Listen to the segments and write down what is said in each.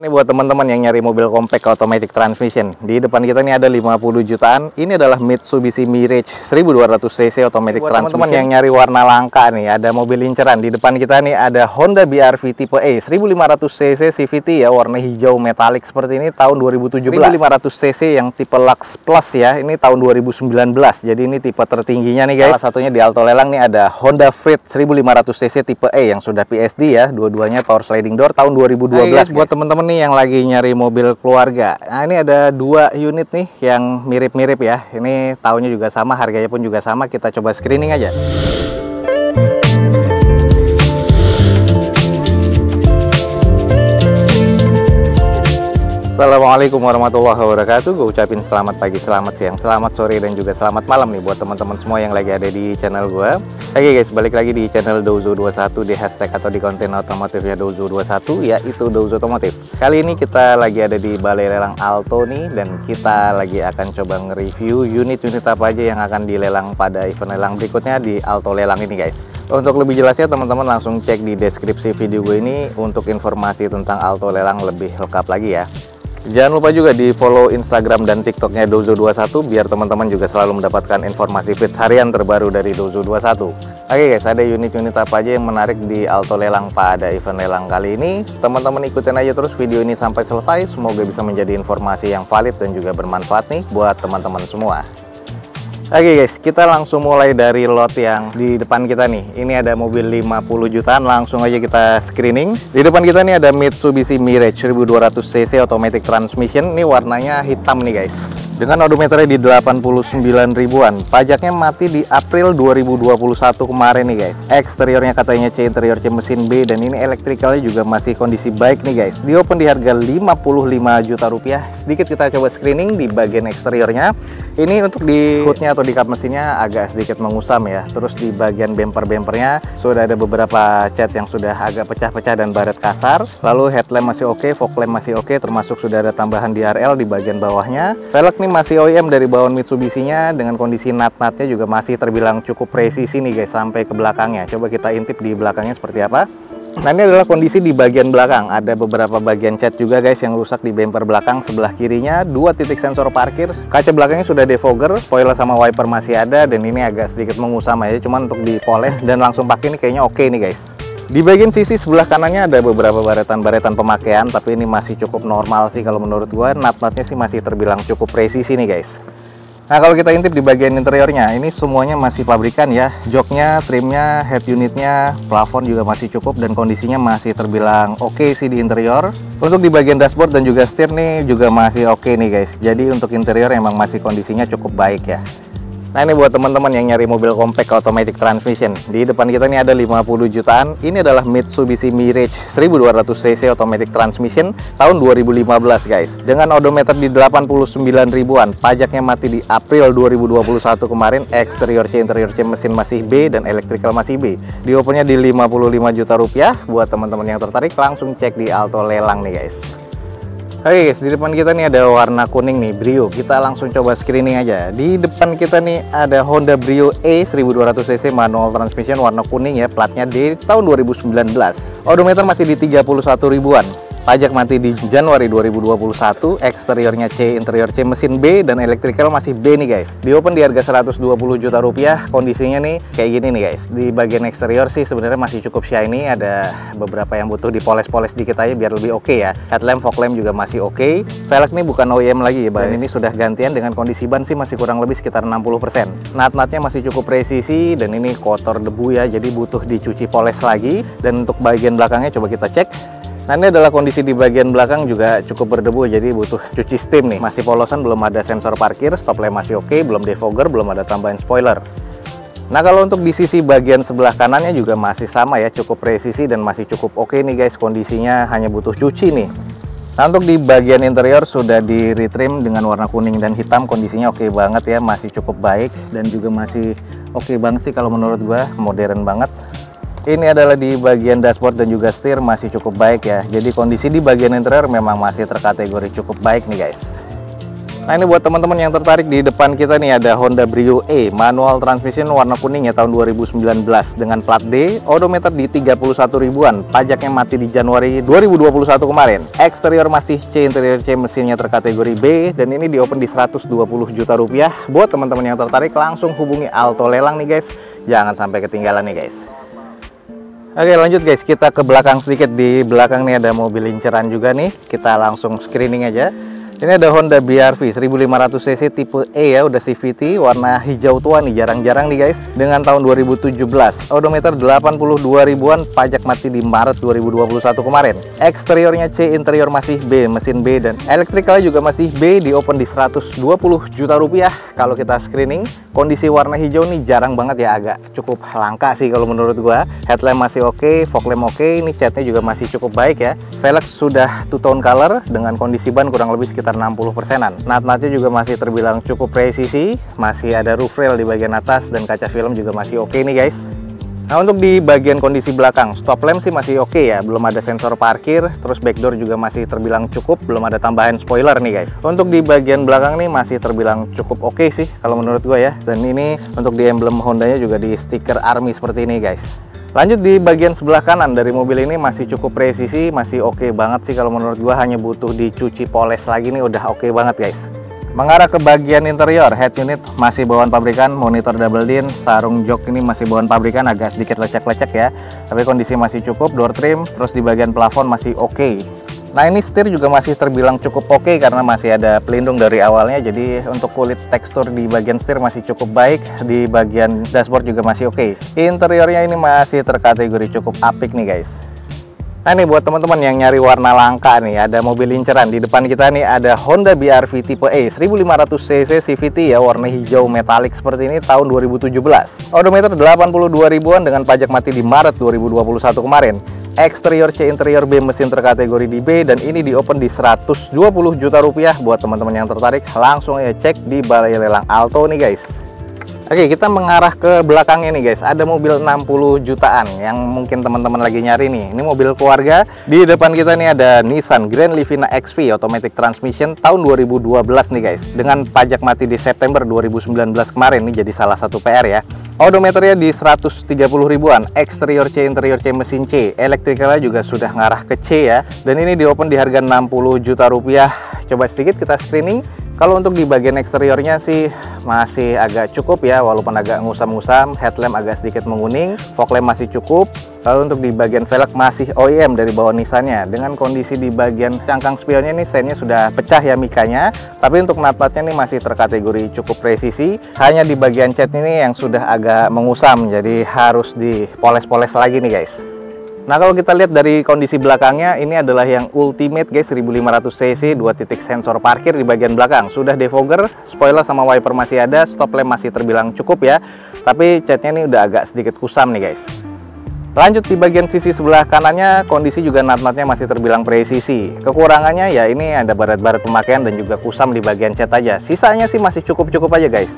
Ini buat teman-teman yang nyari mobil compact automatic transmission. Di depan kita ini ada 50 jutaan. Ini adalah Mitsubishi Mirage 1200 cc automatic transmission. Teman-teman yang nyari warna langka nih, ada mobil inceran. Di depan kita nih ada Honda BR-V tipe E 1500 cc CVT ya, warna hijau metalik seperti ini tahun 2017. 1500 cc yang tipe Lux Plus ya, ini tahun 2019. Jadi ini tipe tertingginya nih guys. Salah satunya di Alto Lelang nih ada Honda Freed 1500 cc tipe E yang sudah PSD ya, dua-duanya power sliding door tahun 2012. Guys, buat teman-teman yang lagi nyari mobil keluarga, nah ini ada dua unit nih yang mirip-mirip ya. Ini tahunnya juga sama, harganya pun juga sama. Kita coba screening aja. Assalamualaikum warahmatullahi wabarakatuh. Gue ucapin selamat pagi, selamat siang, selamat sore, dan juga selamat malam nih buat teman-teman semua yang lagi ada di channel gue. Oke guys, balik lagi di channel Douzo21, di hashtag atau di konten otomotifnya Douzo21, yaitu Douzo Otomotif. Kali ini kita lagi ada di Balai Lelang Alto nih, dan kita lagi akan coba nge-review unit-unit apa aja yang akan dilelang pada event lelang berikutnya di Alto Lelang ini guys. Untuk lebih jelasnya teman-teman langsung cek di deskripsi video gue ini untuk informasi tentang Alto Lelang lebih lengkap lagi ya. Jangan lupa juga di follow Instagram dan TikToknya Douzo21 biar teman-teman juga selalu mendapatkan informasi feeds harian terbaru dari Douzo21. Oke guys, ada unit-unit apa aja yang menarik di Alto Lelang pada event lelang kali ini. Teman-teman ikutin aja terus video ini sampai selesai. Semoga bisa menjadi informasi yang valid dan juga bermanfaat nih buat teman-teman semua. Oke guys, kita langsung mulai dari lot yang di depan kita nih. Ini ada mobil 50 jutaan, langsung aja kita screening. Di depan kita nih ada Mitsubishi Mirage 1200 cc automatic transmission. Ini warnanya hitam nih guys, dengan odometernya di 89 ribuan. Pajaknya mati di April 2021 kemarin nih guys. Eksteriornya katanya C, interior C mesin B, dan ini elektrikalnya juga masih kondisi baik nih guys. Di open di harga 55 juta rupiah. Sedikit kita coba screening di bagian eksteriornya. Ini untuk di hoodnya atau di kap mesinnya agak sedikit mengusam ya. Terus di bagian bemper-bempernya sudah ada beberapa cat yang sudah agak pecah-pecah dan baret kasar. Lalu headlamp masih oke, fog lamp masih oke, termasuk sudah ada tambahan DRL di bagian bawahnya. Velg nih masih OEM dari bawaan Mitsubishi-nya, dengan kondisi nut-nutnya juga masih terbilang cukup presisi nih guys sampai ke belakangnya. Coba kita intip di belakangnya seperti apa. Nah ini adalah kondisi di bagian belakang. Ada beberapa bagian cat juga guys yang rusak di bumper belakang sebelah kirinya. 2 titik sensor parkir. Kaca belakangnya sudah defogger. Spoiler sama wiper masih ada. Dan ini agak sedikit mengusam aja. Cuman untuk dipoles dan langsung pakai ini kayaknya oke nih guys. Di bagian sisi sebelah kanannya ada beberapa baretan-baretan pemakaian. Tapi ini masih cukup normal sih kalau menurut gua. Nut-nutnya sih masih terbilang cukup presisi nih guys. Nah kalau kita intip di bagian interiornya, ini semuanya masih pabrikan ya. Joknya, trimnya, head unitnya, plafon juga masih cukup dan kondisinya masih terbilang oke sih di interior. Untuk di bagian dashboard dan juga setir nih juga masih oke nih guys. Jadi untuk interior emang masih kondisinya cukup baik ya. Nah ini buat teman-teman yang nyari mobil compact automatic transmission. Di depan kita ini ada 50 jutaan. Ini adalah Mitsubishi Mirage 1200 cc automatic transmission tahun 2015 guys. Dengan odometer di 89 ribuan. Pajaknya mati di April 2021 kemarin. Eksterior C, interior C mesin masih B, dan elektrikal masih B. Di opennya di 55 juta rupiah. Buat teman-teman yang tertarik langsung cek di Alto Lelang nih guys. Oke guys, di depan kita nih ada warna kuning nih, Brio. Kita langsung coba screening aja. Di depan kita nih ada Honda Brio E 1200 cc manual transmission warna kuning ya, platnya D tahun 2019. Odometer masih di 31 ribuan. Pajak mati di Januari 2021, eksteriornya C, interior C mesin B, dan elektrikal masih B nih guys. Di open di harga 120 juta rupiah. Kondisinya nih kayak gini nih guys. Di bagian eksterior sih sebenarnya masih cukup shiny, ada beberapa yang butuh dipoles-poles dikit aja biar lebih oke ya. Headlamp, fog lamp juga masih oke. Velg nih bukan OEM lagi ya, ban ini sudah gantian, dengan kondisi ban sih masih kurang lebih sekitar 60%. Nut-nutnya masih cukup presisi dan ini kotor debu ya, jadi butuh dicuci poles lagi. Dan untuk bagian belakangnya coba kita cek. Nah ini adalah kondisi di bagian belakang juga cukup berdebu, jadi butuh cuci steam nih. Masih polosan, belum ada sensor parkir, stop lamp masih oke, belum defogger, belum ada tambahan spoiler. Nah kalau untuk di sisi bagian sebelah kanannya juga masih sama ya, cukup presisi dan masih cukup oke nih guys. Kondisinya hanya butuh cuci nih. Nah untuk di bagian interior sudah di retrim dengan warna kuning dan hitam. Kondisinya oke banget ya, masih cukup baik dan juga masih oke banget sih kalau menurut gua, modern banget. Ini adalah di bagian dashboard dan juga setir masih cukup baik ya. Jadi kondisi di bagian interior memang masih terkategori cukup baik nih guys. Nah ini buat teman-teman yang tertarik, di depan kita nih ada Honda Brio E manual transmission warna kuning ya, tahun 2019 dengan plat D, odometer di 31 ribuan, pajaknya mati di Januari 2021 kemarin. Eksterior masih C, interior C, mesinnya terkategori B, dan ini di open di 120 juta rupiah. Buat teman-teman yang tertarik langsung hubungi Alto Lelang nih guys, jangan sampai ketinggalan nih guys. Oke lanjut guys, kita ke belakang sedikit. Di belakang nih ada mobil inceran juga nih, kita langsung screening aja. Ini ada Honda BR-V 1500 cc tipe E ya, udah CVT, warna hijau tua nih, jarang-jarang nih guys, dengan tahun 2017, odometer 82 ribuan, pajak mati di Maret 2021 kemarin. Eksteriornya C, interior masih B, mesin B, dan elektrikalnya juga masih B, di open di 120 juta rupiah. Kalau kita screening, kondisi warna hijau nih jarang banget ya, agak cukup langka sih kalau menurut gua. Headlamp masih oke, fog lamp oke, ini catnya juga masih cukup baik ya. Velg sudah two tone color dengan kondisi ban kurang lebih sekitar 60%-an. Nat-natnya juga masih terbilang cukup presisi, masih ada roof rail di bagian atas, dan kaca film juga masih oke nih guys. Nah untuk di bagian kondisi belakang, stop lamp sih masih oke ya, belum ada sensor parkir, terus back door juga masih terbilang cukup, belum ada tambahan spoiler nih guys. Untuk di bagian belakang nih masih terbilang cukup oke sih kalau menurut gue ya, dan ini untuk di emblem Hondanya juga di stiker Army seperti ini guys. Lanjut di bagian sebelah kanan dari mobil ini masih cukup presisi, masih oke banget sih kalau menurut gua, hanya butuh dicuci poles lagi nih udah oke banget guys. Mengarah ke bagian interior, head unit masih bawaan pabrikan, monitor double din, sarung jok ini masih bawaan pabrikan, agak sedikit lecek-lecek ya, tapi kondisi masih cukup. Door trim, terus di bagian plafon masih oke. Nah ini setir juga masih terbilang cukup oke karena masih ada pelindung dari awalnya, jadi untuk kulit tekstur di bagian setir masih cukup baik, di bagian dashboard juga masih oke. Interiornya ini masih terkategori cukup apik nih guys. Nah ini buat teman-teman yang nyari warna langka nih, ada mobil inceran. Di depan kita nih ada Honda BR-V tipe E 1500 cc CVT ya, warna hijau metalik seperti ini, tahun 2017. Odometer 82 ribuan dengan pajak mati di Maret 2021 kemarin. Eksterior C, interior B, mesin terkategori di B, dan ini di open di 120 juta rupiah. Buat teman-teman yang tertarik langsung ya cek di Balai Lelang Alto nih guys. Oke, kita mengarah ke belakangnya nih guys, ada mobil 60 jutaan yang mungkin teman-teman lagi nyari nih. Ini mobil keluarga. Di depan kita nih ada Nissan Grand Livina XV automatic transmission tahun 2012 nih guys, dengan pajak mati di September 2019 kemarin. Ini jadi salah satu PR ya. Odometernya di 130 ribuan, eksterior C, interior C, mesin C, elektrikalnya juga sudah ngarah ke C ya, dan ini di open di harga 60 juta rupiah. Coba sedikit kita screening. Kalau untuk di bagian eksteriornya sih masih agak cukup ya, walaupun agak ngusam-ngusam, headlamp agak sedikit menguning, fog lamp masih cukup. Lalu untuk di bagian velg masih OEM dari bawah Nissan-nya, dengan kondisi di bagian cangkang spionnya nih seinnya sudah pecah ya mikanya, tapi untuk nat-natnya nih masih terkategori cukup presisi. Hanya di bagian cat ini yang sudah agak mengusam, jadi harus dipoles-poles lagi nih guys. Nah kalau kita lihat dari kondisi belakangnya, ini adalah yang ultimate guys, 1500 cc, 2 titik sensor parkir di bagian belakang, sudah defogger, spoiler sama wiper masih ada, stop lamp masih terbilang cukup ya, tapi catnya ini udah agak sedikit kusam nih guys. Lanjut di bagian sisi sebelah kanannya, kondisi juga nat-natnya masih terbilang presisi. Kekurangannya ya ini ada baret-baret pemakaian dan juga kusam di bagian cat aja, sisanya sih masih cukup-cukup aja guys.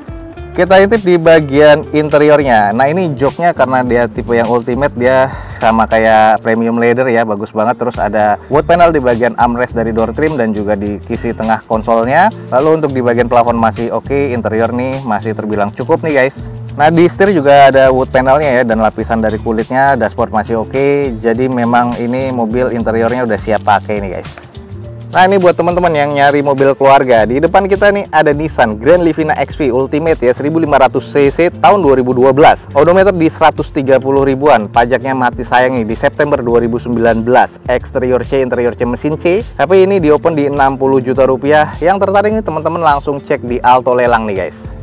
Kita intip di bagian interiornya. Nah ini joknya karena dia tipe yang ultimate, dia sama kayak premium leather ya, bagus banget. Terus ada wood panel di bagian armrest dari door trim dan juga di kisi tengah konsolnya. Lalu untuk di bagian plafon masih oke, interior nih masih terbilang cukup nih guys. Nah di setir juga ada wood panelnya ya, dan lapisan dari kulitnya, dashboard masih oke. Jadi memang ini mobil interiornya udah siap pakai nih guys. Nah ini buat teman-teman yang nyari mobil keluarga, di depan kita nih ada Nissan Grand Livina XV Ultimate ya, 1500 cc tahun 2012, odometer di 130 ribuan, pajaknya mati sayang nih di September 2019, eksterior C, interior C, mesin C, tapi ini di open di 60 juta rupiah. Yang tertarik nih teman-teman langsung cek di Alto Lelang nih guys.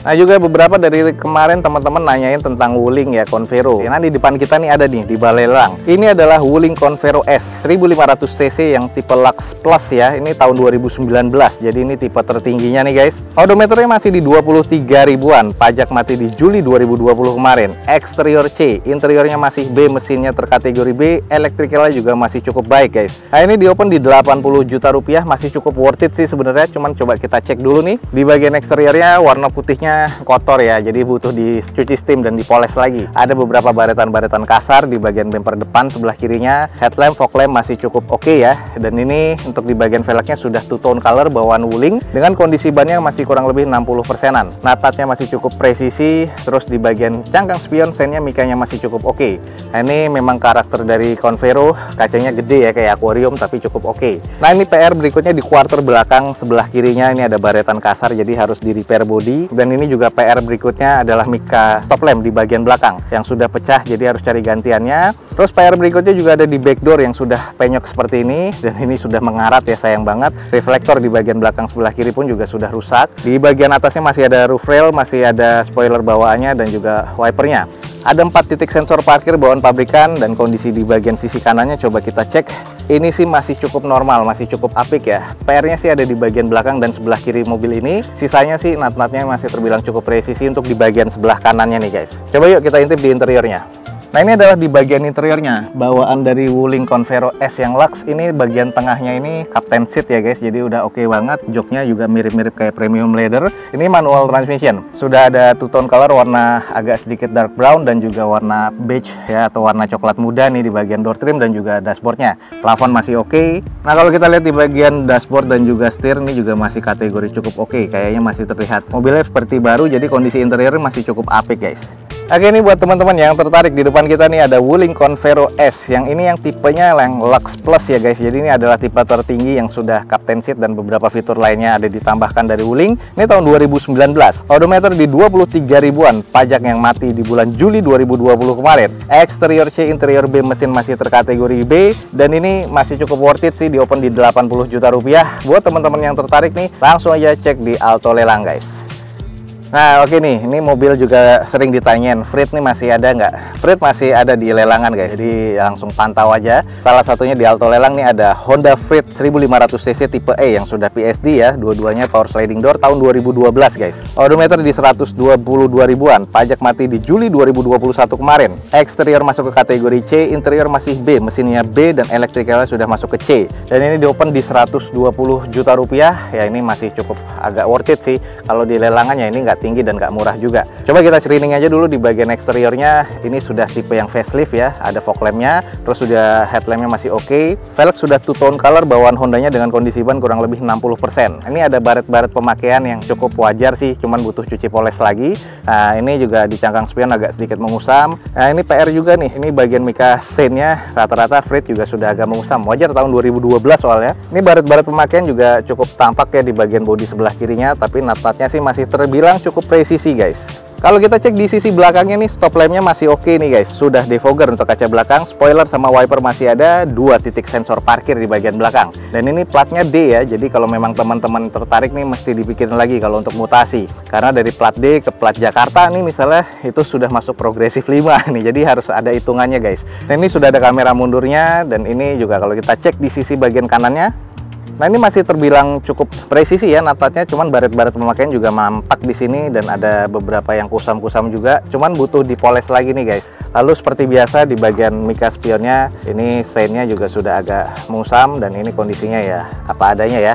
Nah juga beberapa dari kemarin teman-teman nanyain tentang Wuling ya, Convero. Nah di depan kita nih ada nih di Balai Lelang. Ini adalah Wuling Convero S 1500 cc yang tipe Lux Plus ya. Ini tahun 2019. Jadi ini tipe tertingginya nih guys. Odometernya masih di 23 ribuan. Pajak mati di Juli 2020 kemarin. Eksterior C, interiornya masih B, mesinnya terkategori B, elektrikalnya juga masih cukup baik guys. Nah ini di open di 80 juta rupiah, masih cukup worth it sih sebenarnya. Cuman coba kita cek dulu nih. Di bagian eksteriornya warna putihnya dalamnya kotor ya, jadi butuh dicuci steam dan dipoles lagi. Ada beberapa baretan-baretan kasar di bagian bumper depan sebelah kirinya. Headlamp, fog lamp masih cukup oke ya. Dan ini untuk di bagian velgnya sudah two tone color bawaan Wuling dengan kondisi bannya masih kurang lebih 60%-an. Natatnya masih cukup presisi. Terus di bagian cangkang spion sennya mikanya masih cukup oke. Nah, ini memang karakter dari Convero, kacanya gede ya kayak akuarium tapi cukup oke. Nah, ini PR berikutnya di quarter belakang sebelah kirinya ini ada baretan kasar jadi harus di repair body. Dan ini juga PR berikutnya adalah mika stop lamp di bagian belakang yang sudah pecah jadi harus cari gantiannya. Terus PR berikutnya juga ada di back door yang sudah penyok seperti ini dan ini sudah mengarat ya, sayang banget. Reflektor di bagian belakang sebelah kiri pun juga sudah rusak. Di bagian atasnya masih ada roof rail, masih ada spoiler bawaannya dan juga wipernya. Ada 4 titik sensor parkir bawaan pabrikan dan kondisi di bagian sisi kanannya coba kita cek. Ini sih masih cukup normal, masih cukup apik ya. PR-nya sih ada di bagian belakang dan sebelah kiri mobil ini. Sisanya sih nat-natnya masih terbilang cukup presisi untuk di bagian sebelah kanannya nih guys. Coba yuk kita intip di interiornya. Nah, ini adalah di bagian interiornya, bawaan dari Wuling Convero S yang Lux. Ini bagian tengahnya ini captain seat ya guys, jadi udah oke banget. Joknya juga mirip-mirip kayak premium leather. Ini manual transmission, sudah ada two tone color warna agak sedikit dark brown dan juga warna beige ya, atau warna coklat muda nih di bagian door trim dan juga dashboardnya. Plafon masih oke. Nah, kalau kita lihat di bagian dashboard dan juga setir ini juga masih kategori cukup oke, kayaknya masih terlihat mobilnya seperti baru, jadi kondisi interior masih cukup apik guys. Oke, ini buat teman-teman yang tertarik, di depan kita nih ada Wuling Convero S. Yang ini yang tipenya yang Lux Plus ya guys. Jadi ini adalah tipe tertinggi yang sudah captain seat dan beberapa fitur lainnya ada ditambahkan dari Wuling. Ini tahun 2019. Odometer di 23 ribuan. Pajak yang mati di bulan Juli 2020 kemarin. Eksterior C, interior B, mesin masih terkategori B. Dan ini masih cukup worth it sih, di open di 80 juta rupiah. Buat teman-teman yang tertarik nih, langsung aja cek di Alto Lelang guys. Nah, oke nih, ini mobil juga sering ditanyain, Freed nih masih ada nggak? Freed masih ada di lelangan guys, jadi langsung pantau aja. Salah satunya di Alto Lelang nih ada Honda Freed 1500cc tipe E yang sudah PSD ya, dua-duanya power sliding door tahun 2012 guys. Odometer di 122 ribuan, pajak mati di Juli 2021 kemarin. Eksterior masuk ke kategori C, interior masih B, mesinnya B dan elektrikalnya sudah masuk ke C. Dan ini di open di 120 juta rupiah, ya ini masih cukup agak worth it sih. Kalau di lelangannya ini nggak tinggi dan nggak murah juga. Coba kita screening aja dulu di bagian eksteriornya. Ini sudah tipe yang facelift ya, ada fog lampnya, terus sudah headlampnya masih oke. Velg sudah two tone color bawaan Hondanya dengan kondisi ban kurang lebih 60%. Ini ada baret-baret pemakaian yang cukup wajar sih, cuman butuh cuci poles lagi. Nah, ini juga di cangkang spion agak sedikit mengusam. Nah, ini PR juga nih, ini bagian mica stain-nya rata-rata Freed juga sudah agak mengusam. Wajar tahun 2012 soalnya. Ini baret-baret pemakaian juga cukup tampak ya di bagian bodi sebelah kirinya, tapi nat-natnya sih masih terbilang cukup presisi guys. Kalau kita cek di sisi belakangnya nih, stop lampnya masih oke nih guys. Sudah defogger untuk kaca belakang, spoiler sama wiper masih ada, 2 titik sensor parkir di bagian belakang. Dan ini platnya D ya, jadi kalau memang teman-teman tertarik nih mesti dipikirin lagi kalau untuk mutasi. Karena dari plat D ke plat Jakarta nih misalnya itu sudah masuk progresif 5 nih, jadi harus ada hitungannya guys. Dan ini sudah ada kamera mundurnya, dan ini juga kalau kita cek di sisi bagian kanannya. Nah, ini masih terbilang cukup presisi ya natatnya, cuman baret-baret pemakaian juga nampak di sini dan ada beberapa yang kusam-kusam juga, cuman butuh dipoles lagi nih guys. Lalu seperti biasa di bagian mica spionnya ini stainnya juga sudah agak musam dan ini kondisinya ya apa adanya ya.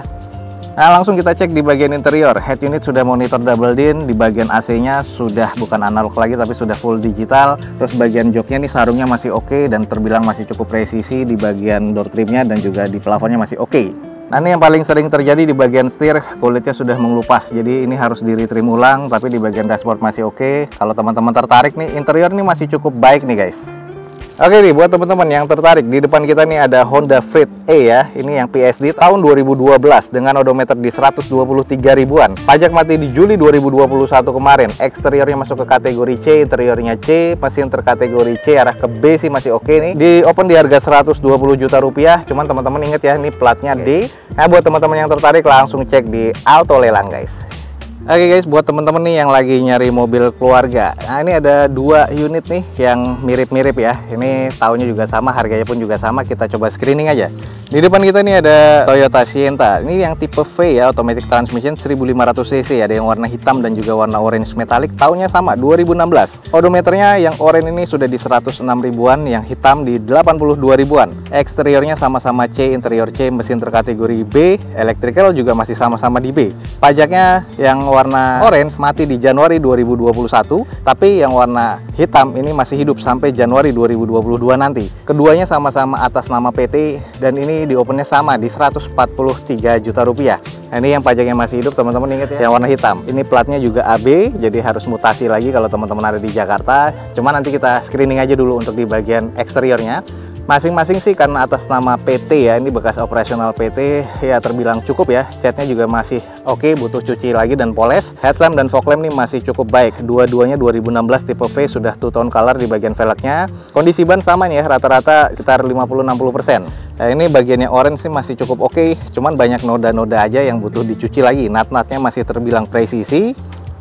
Nah, langsung kita cek di bagian interior. Head unit sudah monitor double din, di bagian AC-nya sudah bukan analog lagi tapi sudah full digital. Terus bagian joknya nih sarungnya masih oke dan terbilang masih cukup presisi di bagian door trimnya dan juga di plafonnya masih oke. Nah, ini yang paling sering terjadi di bagian setir, kulitnya sudah mengelupas, jadi ini harus di-retrim ulang, tapi di bagian dashboard masih oke. Kalau teman-teman tertarik nih, interior ini masih cukup baik nih guys. Oke nih, buat teman-teman yang tertarik, di depan kita nih ada Honda Freed E ya. Ini yang PSD tahun 2012 dengan odometer di 123 ribuan. Pajak mati di Juli 2021 kemarin. Eksteriornya masuk ke kategori C, interiornya C, mesin terkategori C, arah ke B sih masih oke nih. Di open di harga 120 juta rupiah. Cuman teman-teman ingat ya, ini platnya D. Nah, buat teman-teman yang tertarik langsung cek di Alto Lelang guys. Oke guys, buat teman-teman nih yang lagi nyari mobil keluarga, nah ini ada 2 unit nih yang mirip-mirip ya. Ini tahunnya juga sama, harganya pun juga sama. Kita coba screening aja. Di depan kita nih ada Toyota Sienna. Ini yang tipe V ya, automatic transmission 1500cc. Ada yang warna hitam dan juga warna orange metallic. Tahunnya sama, 2016. Odometernya yang orange ini sudah di 106 ribuan, yang hitam di 82 ribuan. Eksteriornya sama-sama C, interior C, mesin terkategori B, electrical juga masih sama-sama di B. Pajaknya yang warna orange mati di Januari 2021, tapi yang warna hitam ini masih hidup sampai Januari 2022 nanti. Keduanya sama-sama atas nama PT dan ini di opennya sama di 143 juta rupiah. Nah, ini yang pajaknya masih hidup, teman-teman ingat ya, yang warna hitam. Ini platnya juga AB, jadi harus mutasi lagi kalau teman-teman ada di Jakarta. Cuma nanti kita screening aja dulu untuk di bagian eksteriornya. Masing-masing sih karena atas nama PT ya, ini bekas operasional PT ya, terbilang cukup ya. Catnya juga masih oke, butuh cuci lagi dan poles. Headlamp dan fog lamp ini masih cukup baik. Dua-duanya 2016 tipe V, sudah two tone color di bagian velgnya. Kondisi ban sama nih ya, rata-rata sekitar 50-60%. Nah, ini bagiannya orange sih masih cukup oke, cuman banyak noda-noda aja yang butuh dicuci lagi. Nut-nutnya masih terbilang presisi.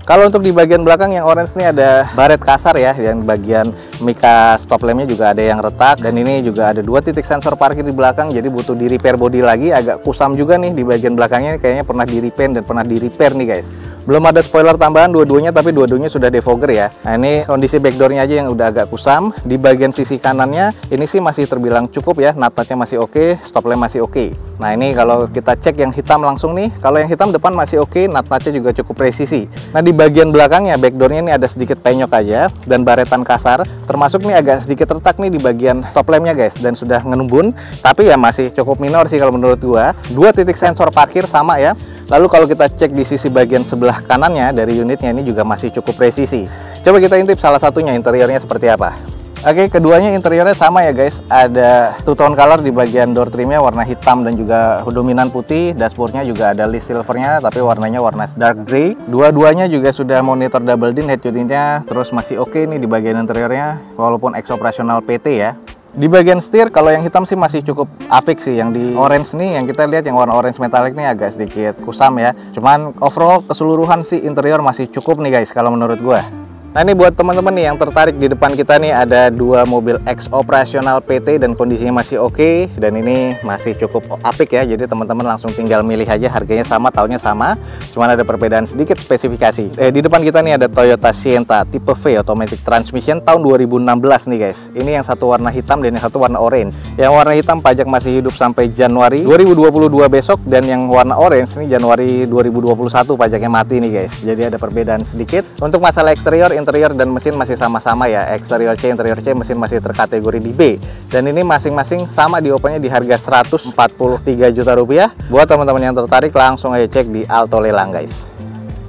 Kalau untuk di bagian belakang yang orange ini ada baret kasar ya, dan bagian mika stop lampnya juga ada yang retak, dan ini juga ada 2 titik sensor parkir di belakang, jadi butuh di repair body lagi. Agak kusam juga nih di bagian belakangnya, kayaknya pernah di repaint dan pernah di repair nih guys. Belum ada spoiler tambahan dua-duanya, tapi dua-duanya sudah defogger ya. Nah, ini kondisi backdoornya aja yang udah agak kusam. Di bagian sisi kanannya ini sih masih terbilang cukup ya, nut-nutnya masih oke, stop lamp masih oke. Nah, ini kalau kita cek yang hitam langsung nih, kalau yang hitam depan masih oke, nut-nutnya juga cukup presisi. Nah, di bagian belakangnya backdoornya ini ada sedikit penyok aja dan baretan kasar, termasuk nih agak sedikit retak nih di bagian stop lampnya guys, dan sudah ngenumbun, tapi ya masih cukup minor sih kalau menurut gua. 2 titik sensor parkir sama ya. Lalu kalau kita cek di sisi bagian sebelah kanannya dari unitnya, ini juga masih cukup presisi. Coba kita intip salah satunya interiornya seperti apa. Oke, keduanya interiornya sama ya guys. Ada two tone color di bagian door trimnya, warna hitam dan juga dominan putih. Dashboardnya juga ada list silvernya, tapi warnanya warna dark grey. Dua-duanya juga sudah monitor double din head unitnya, terus masih oke nih di bagian interiornya, walaupun ex operasional PT ya. Di bagian setir, kalau yang hitam sih masih cukup apik sih. Yang di orange nih, yang kita lihat yang warna orange metallic nih agak sedikit kusam ya. Cuman overall keseluruhan sih interior masih cukup nih guys kalau menurut gua. Nah, ini buat teman-teman nih yang tertarik, di depan kita nih ada 2 mobil ex operasional PT dan kondisinya masih oke, dan ini masih cukup apik ya. Jadi teman-teman langsung tinggal milih aja, harganya sama, tahunnya sama, cuman ada perbedaan sedikit spesifikasi. Di depan kita nih ada Toyota Sienta tipe V automatic transmission tahun 2016 nih guys. Ini yang satu warna hitam dan yang satu warna orange. Yang warna hitam pajak masih hidup sampai Januari 2022 besok, dan yang warna orange ini Januari 2021 pajaknya mati nih guys. Jadi ada perbedaan sedikit. Untuk masalah eksterior, interior dan mesin masih sama-sama ya. Eksterior C, interior C, mesin masih terkategori di B. Dan ini masing-masing sama di opennya di harga 143 juta rupiah. Buat teman-teman yang tertarik langsung aja cek di Alto Lelang guys.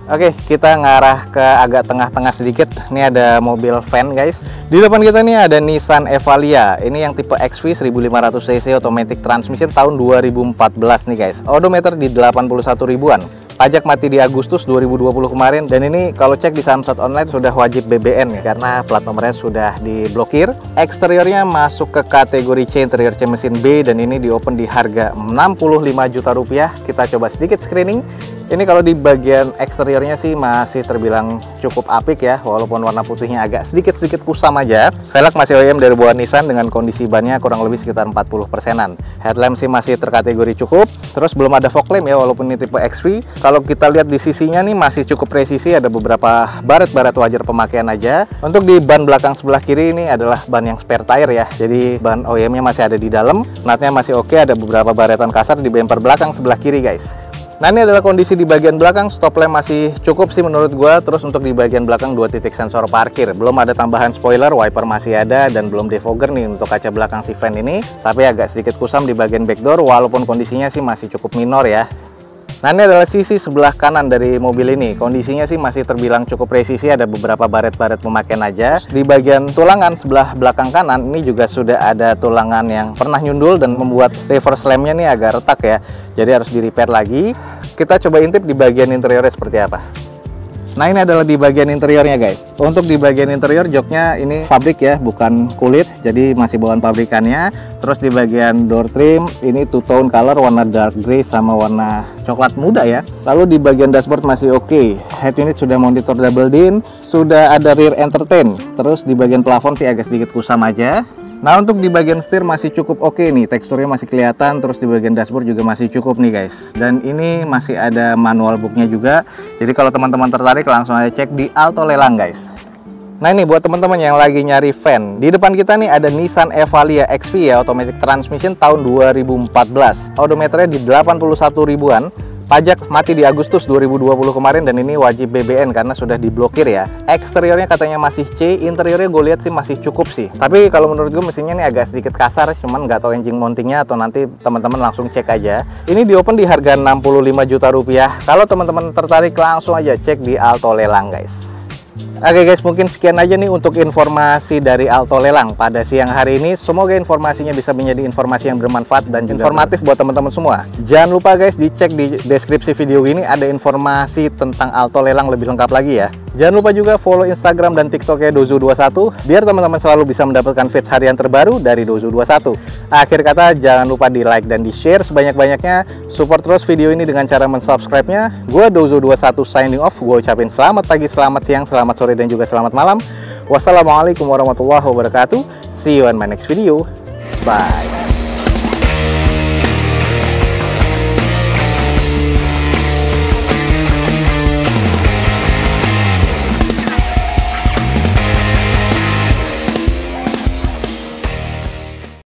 Oke, kita ngarah ke agak tengah-tengah sedikit. Ini ada mobil van guys. Di depan kita nih ada Nissan Evalia. Ini yang tipe XV 1500 cc automatic transmission tahun 2014 nih guys. Odometer di 81 ribuan. Pajak mati di Agustus 2020 kemarin, dan ini kalau cek di Samsat online sudah wajib BBN ya, karena plat nomornya sudah diblokir. Eksteriornya masuk ke kategori C, interior C mesin B, dan ini di open di harga 65 juta rupiah. Kita coba sedikit screening. Ini kalau di bagian eksteriornya sih masih terbilang cukup apik ya, walaupun warna putihnya agak sedikit kusam aja. Velg masih OEM dari buatan Nissan dengan kondisi bannya kurang lebih sekitar 40%-an. Headlamp sih masih terkategori cukup. Terus belum ada fog lamp ya, walaupun ini tipe XV. Kalau kita lihat di sisinya nih masih cukup presisi, ada beberapa baret-baret wajar pemakaian aja. Untuk di ban belakang sebelah kiri ini adalah ban yang spare tire ya, jadi ban OEM-nya masih ada di dalam. Nutnya masih oke, ada beberapa baretan kasar di bumper belakang sebelah kiri guys. Nah, ini adalah kondisi di bagian belakang. Stop lamp masih cukup sih menurut gua. Terus untuk di bagian belakang 2 titik sensor parkir. Belum ada tambahan spoiler, wiper masih ada, dan belum defogger nih untuk kaca belakang si van ini. Tapi agak sedikit kusam di bagian backdoor, walaupun kondisinya sih masih cukup minor ya. Nah, ini adalah sisi sebelah kanan dari mobil ini. Kondisinya sih masih terbilang cukup presisi, ada beberapa baret-baret pemakaian aja. Di bagian tulangan sebelah belakang kanan ini juga sudah ada tulangan yang pernah nyundul dan membuat reverse lampnya nih agak retak ya. Jadi harus di repair lagi. Kita coba intip di bagian interiornya seperti apa. Nah, ini adalah di bagian interiornya guys. Untuk di bagian interior joknya ini fabrik ya, bukan kulit, jadi masih bawaan pabrikannya. Terus di bagian door trim ini two tone color, warna dark grey sama warna coklat muda ya. Lalu di bagian dashboard masih oke. Head unit sudah monitor double din, sudah ada rear entertain. Terus di bagian plafon sih agak sedikit kusam aja. Nah, untuk di bagian setir masih cukup oke nih, teksturnya masih kelihatan. Terus di bagian dashboard juga masih cukup nih guys. Dan ini masih ada manual booknya juga. Jadi kalau teman-teman tertarik langsung aja cek di Alto Lelang guys. Nah, ini buat teman-teman yang lagi nyari van. Di depan kita nih ada Nissan Evalia XV ya, automatic transmission tahun 2014. Odometernya di 81 ribuan. Pajak mati di Agustus 2020 kemarin dan ini wajib BBN karena sudah diblokir ya. Eksteriornya katanya masih C, interiornya gue lihat sih masih cukup sih. Tapi kalau menurut gue mesinnya ini agak sedikit kasar, cuman nggak tahu engine mountingnya atau nanti teman-teman langsung cek aja. Ini di open di harga 65 juta rupiah. Kalau teman-teman tertarik langsung aja cek di Alto Lelang guys. Oke guys, mungkin sekian aja nih untuk informasi dari Alto Lelang pada siang hari ini. Semoga informasinya bisa menjadi informasi yang bermanfaat dan juga informatif buat teman-teman semua. Jangan lupa guys, dicek di deskripsi video ini ada informasi tentang Alto Lelang lebih lengkap lagi ya. Jangan lupa juga follow Instagram dan TikToknya Dozo21 biar teman-teman selalu bisa mendapatkan feeds harian terbaru dari Dozo21. Akhir kata, jangan lupa di like dan di share sebanyak-banyaknya. Support terus video ini dengan cara mensubscribe-nya. Gue Dozo21 signing off. Gue ucapin selamat pagi, selamat siang, selamat sore, dan juga selamat malam. Wassalamualaikum warahmatullahi wabarakatuh. See you on my next video. Bye.